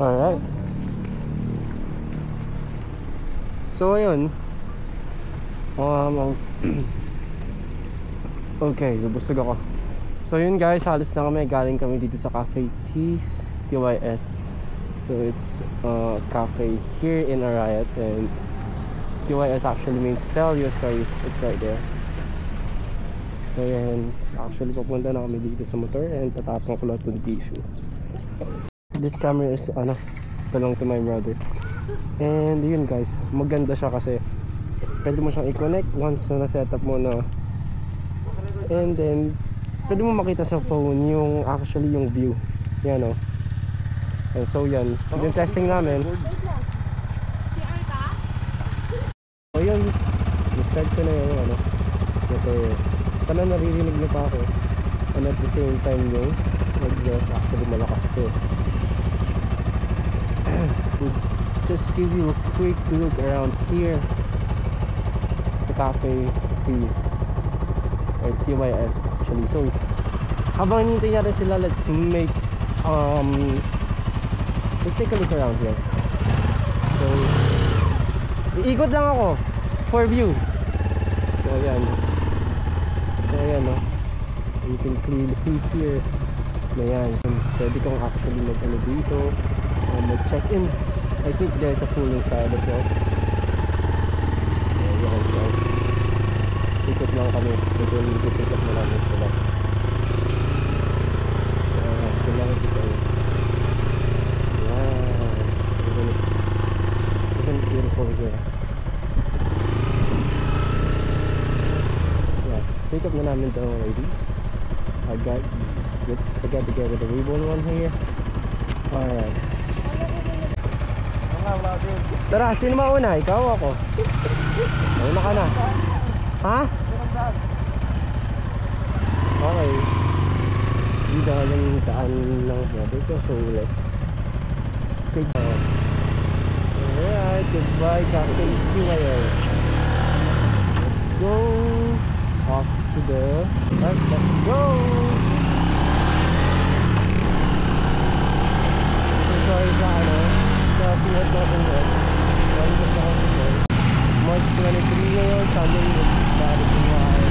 Alright. So ayun. Okay, lubusog ako. So yun guys, halos na kami. Galing kami dito sa Cafe TYS. So it's cafe here in Arayat, and TYS actually means tell your story. It's right there. So yan, actually papunta na kami dito sa motor and tatapang ko lahat ng tissue. This camera is belong to my brother. And yun guys, maganda siya kasi pwede mo siyang i-connect once na setup mo na, and then pwede mo makita sa phone yung actually yung view. Yan o. And so yan, yung testing namin. So yun, start ko na yung ito, sana naririnig niyo pa ako, and at the same time yung exhaust actually malakas to. Just give you a quick look around here sa Cafe TYS actually. So habang hinihintay natin sila, let's take a look around here. So iikot lang ako for view. So ayan, no? You can clearly see here na yan, pwede kang actually dito, mag-check in. I think there's a pool inside as well. So yan guys, ikot lang kami. Ikot mo lang sila. Kailangan dito. Isn't beautiful here? Yeah, pick up na namin the ladies. I got together the ribbon one here. Alright. Tara, sino mauna? Ikaw o ako? Mauna ka na. Ha? Okay. Dito lang yung daan ng brother ko, so let's take off. Alright, goodbye Cafe TYS. Let's go off to the park. Let's go! So sorry sa sinuot natin yun. March 23 ngayon, Sunday, bari tumahay.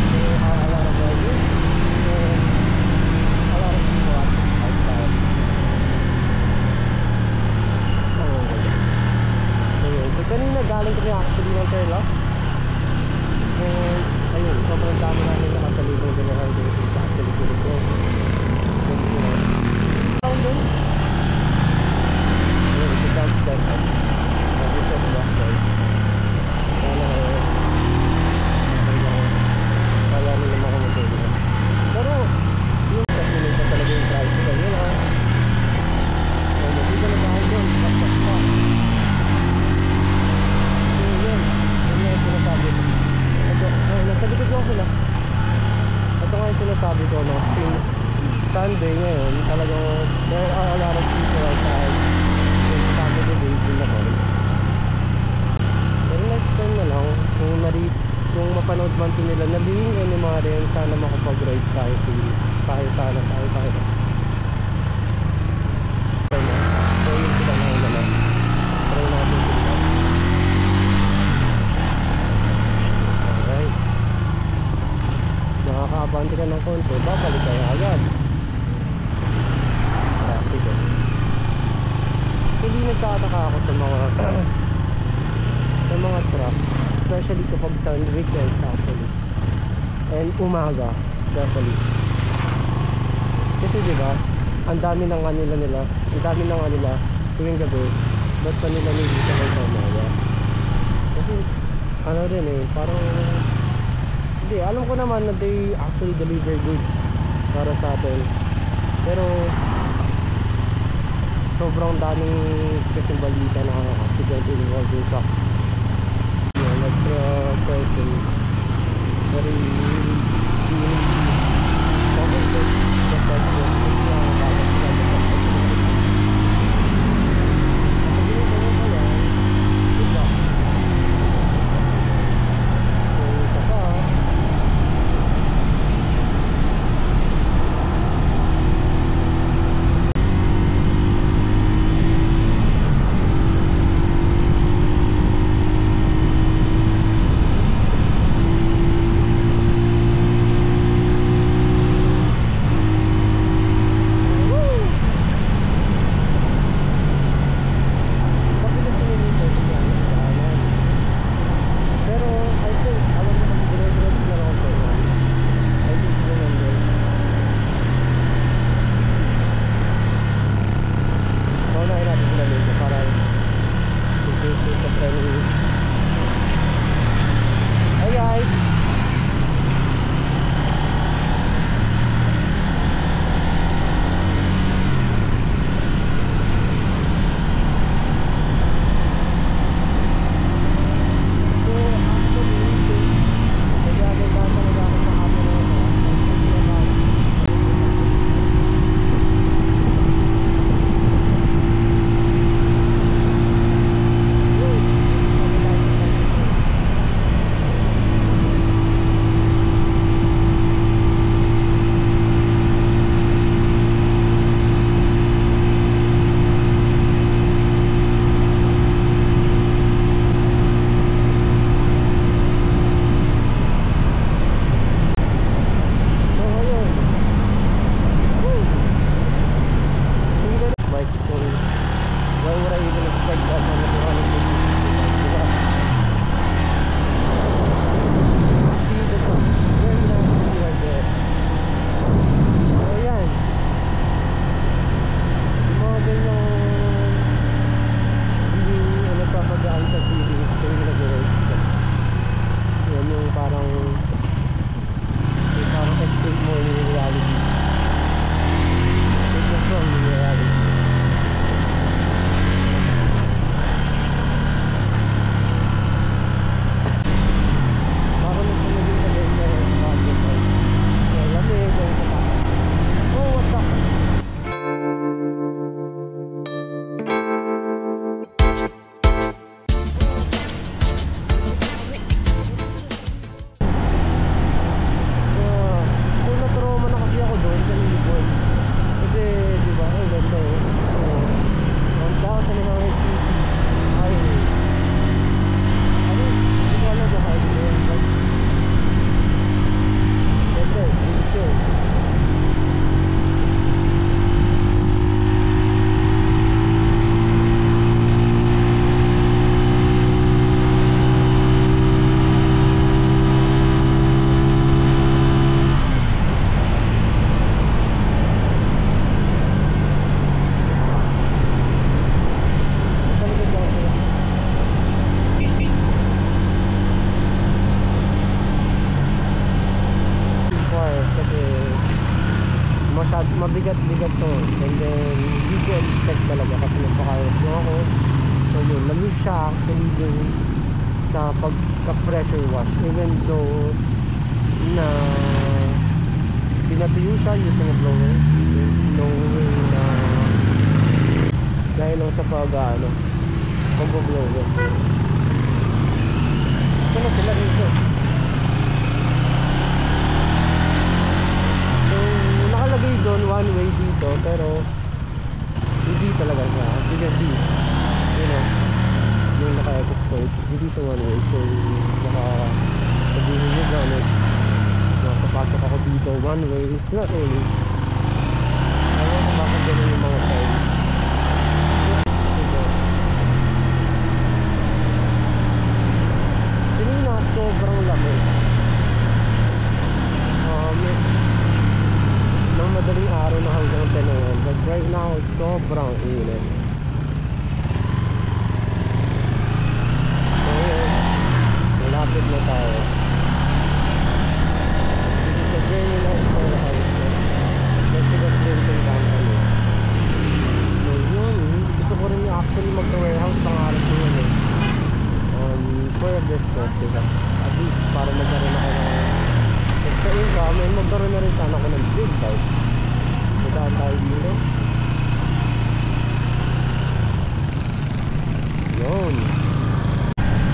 So a lot of riders and a lot of people outside. So kanina galing kami actually ng Tarlac, and ayun, sobrang dami namin nakasalubong din ng riders sa actually ko. Down dun. That's that. This is the last guys. Kaya nila makamotor dito. Pero yung kasi pa talaga yung drive ko. Yun ha. So dito na bahay doon. Pakpak pa. So yun. Yun nga yung sinasabi ko. Nasa likod ko sila. Ito nga yung sinasabi ko, no? Since Sunday ngayon, talagang there are a lot of people outside. Pero next time na lang, kung mapanood man ito nila, nabingin yung mga rin, sana makapag-ride tayo sana. So yun sila na yun naman. Try natin sila. Alright, nakakaabante ka ng konti, babalik tayo agad. Sige. Hindi nagtataka ako sa mga truck, especially kapag sa weekends actually, and umaga especially, kasi diba ang dami ng nila tuwing gabi, ba't pa nila nilita ng umaga? Kasi parang hindi, alam ko naman na they actually deliver goods para sa atin, pero sobrang daming kasing balita na accident involved in trucks. That's person very mabigat-bigat to. And then, hindi ko expect talaga kasi nagpakayos mo ako. So yun, na-miss siya actually dun sa pagka-pressure wash. Even though na pinatuyo siya using a blower, there's no way na dahil lang sa pag-blower. Ito na sila rito. So, nakalagay doon one way dito, pero hindi talaga siya. As you can see, you know, yung naka-export, hindi siya one way. So, sabihin nyo gano'n, pasok ako dito one way. It's not really. Ayaw ko bakit gano'n yung mga sign. Kanina sobrang lamig. Nang madaling araw na hanggang 10 a.m. But right now, sobrang init. So yun, malapit na tayo. Very nice for the house. Let's see what's printing company. So yun, gusto ko rin actually magka-warehouse, pangarap ko yun eh. For a business, diba? At least para magkaroon ako ng extra income and magkaroon na rin sana ako ng big bike. So dahil tayo dito. Yun.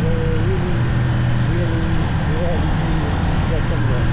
We're really ready to get some rest.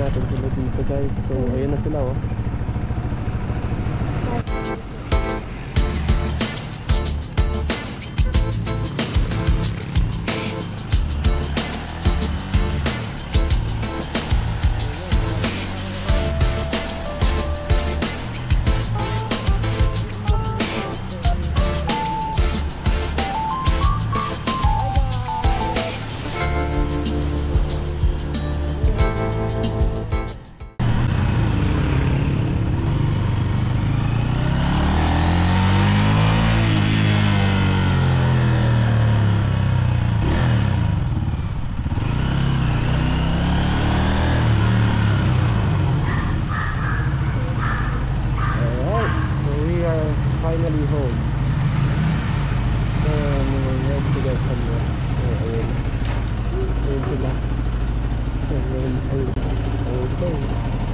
natin sila dito guys. So ayun na sila oh. Finally home. And we're ready to get some rest. Ayun sila. Okay.